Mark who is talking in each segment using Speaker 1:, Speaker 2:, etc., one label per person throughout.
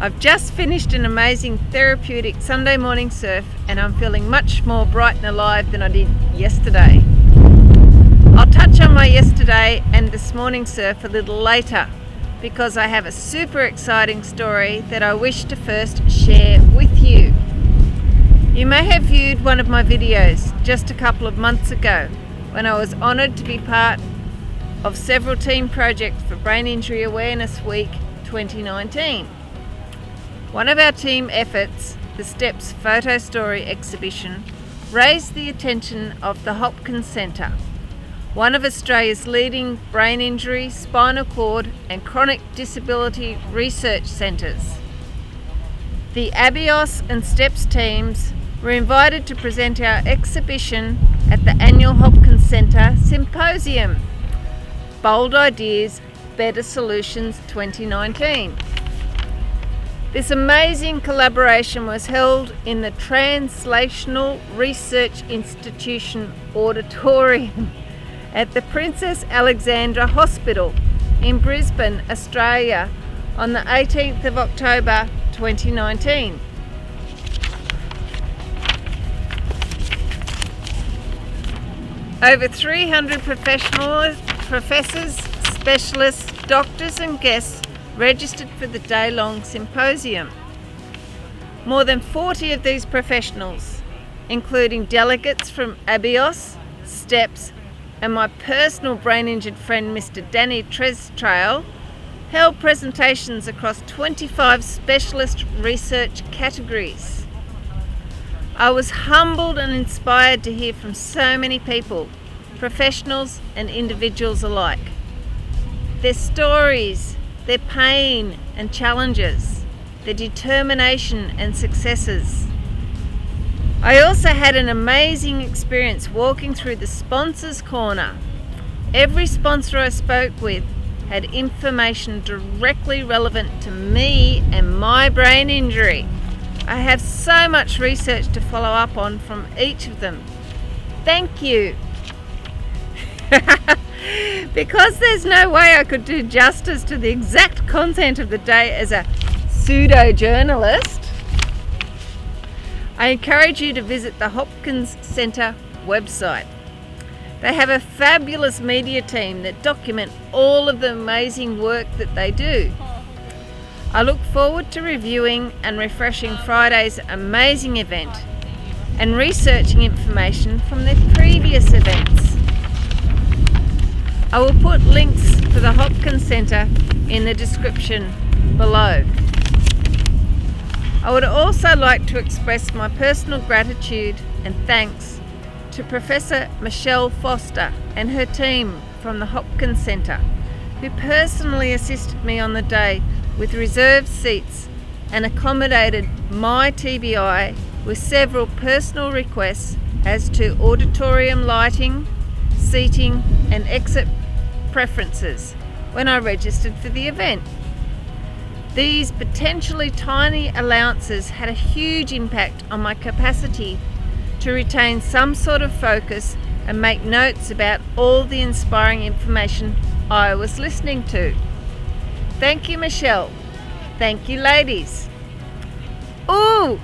Speaker 1: I've just finished an amazing therapeutic Sunday morning surf and I'm feeling much more bright and alive than I did yesterday. I'll touch on my yesterday and this morning surf a little later because I have a super exciting story that I wish to first share with you. You may have viewed one of my videos just a couple of months ago when I was honoured to be part of several team projects for Brain Injury Awareness Week 2019. One of our team efforts, the STEPS Photo Story exhibition, raised the attention of the Hopkins Centre, one of Australia's leading brain injury, spinal cord and chronic disability research centres. The abios and STEPS teams were invited to present our exhibition at the annual Hopkins Centre Symposium, Bold Ideas, Better Solutions 2019. This amazing collaboration was held in the Translational Research Institution Auditorium at the Princessalexandrahospital in Brisbane, Australia on the 18th of October 2019. Over 300 professors, specialists, doctors and guests registered for the day-long symposium. More than 40 of these professionals, including delegates from abios, STEPS and my personal brain-injured friend Mr. Danny Trestrail, held presentations across 25 specialist research categories. I was humbled and inspired to hear from so many people, professionals and individuals alike. Their stories, their pain and challenges, their determination and successes. I also had an amazing experience walking through the sponsors corner. Every sponsor I spoke with had information directly relevant to me and my brain injury. I have so much research to follow up on from each of them. Thank you. Because there's no way I could do justice to the exact content of the day as a pseudo-journalist, I encourage you to visit the Hopkins Centre website. They have a fabulous media team that document all of the amazing work that they do. I look forward to reviewing and refreshing Friday's amazing event and researching information from their previous events. I will put links to the Hopkins Centre in the description below. I would also like to express my personal gratitude and thanks to Professor Michelle Foster and her team from the Hopkins Centre, who personally assisted me on the day with reserved seats and accommodated my TBI with several personal requests as to auditorium lighting, seating and exit preferences when I registered for the event. These potentially tiny allowances had a huge impact on my capacity to retain some sort of focus and make notes about all the inspiring information I was listening to. Thank you, Michelle. Thank you, ladies. Ooh,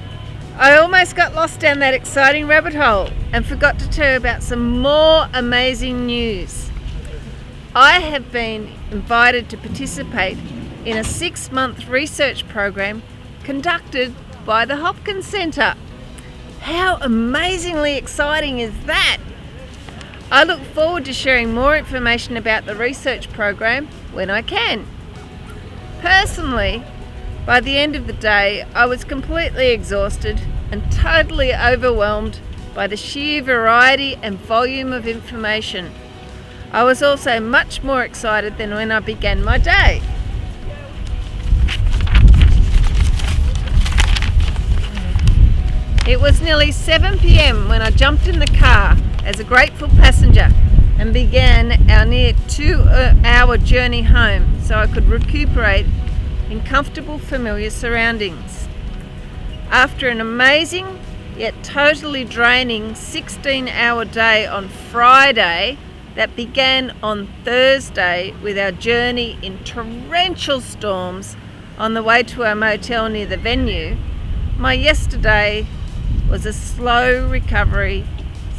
Speaker 1: I almost got lost down that exciting rabbit hole and forgot to tell you about some more amazing news. I have been invited to participate in a 6-month research program conducted by the Hopkins Centre. How amazingly exciting is that? I look forward to sharing more information about the research program when I can. Personally, by the end of the day, I was completely exhausted and totally overwhelmed by the sheer variety and volume of information. I was also much more excited than when I began my day. It was nearly 7 p.m. when I jumped in the car as a grateful passenger and began our near 2-hour journey home so I could recuperate in comfortable, familiar surroundings. After an amazing yet totally draining 16-hour day on Friday that began on Thursday with our journey in torrential storms, on the way to a motel near the venue, my yesterday was a slow recovery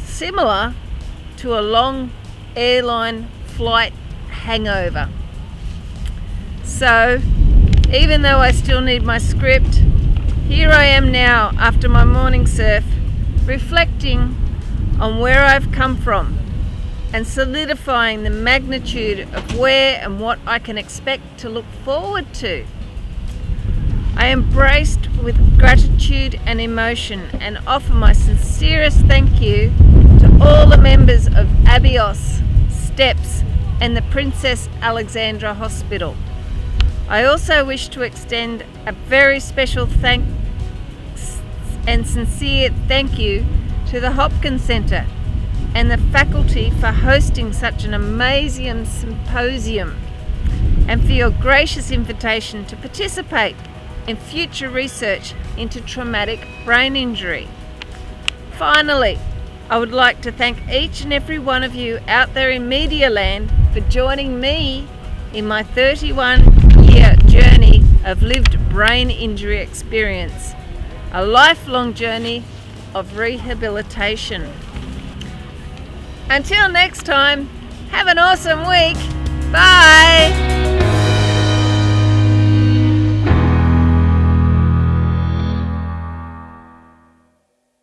Speaker 1: similar to a long airline flight hangover. So, even though I still need my script, here I am now after my morning surf, reflecting on where I've come from and solidifying the magnitude of where and what I can expect to look forward to. I am embraced with gratitude and emotion and offer my sincerest thank you to all the members of abios, STEPS and the Princess Alexandra Hospital. I also wish to extend a very special thanks and sincere thank you to the Hopkins Centre and the faculty for hosting such an amazing symposium and for your gracious invitation to participate in future research into traumatic brain injury. Finally, I would like to thank each and every one of you out there in Media Land for joining me in my 31-year journey of lived brain injury experience, a lifelong journey of rehabilitation. Until next time, have an awesome week. Bye!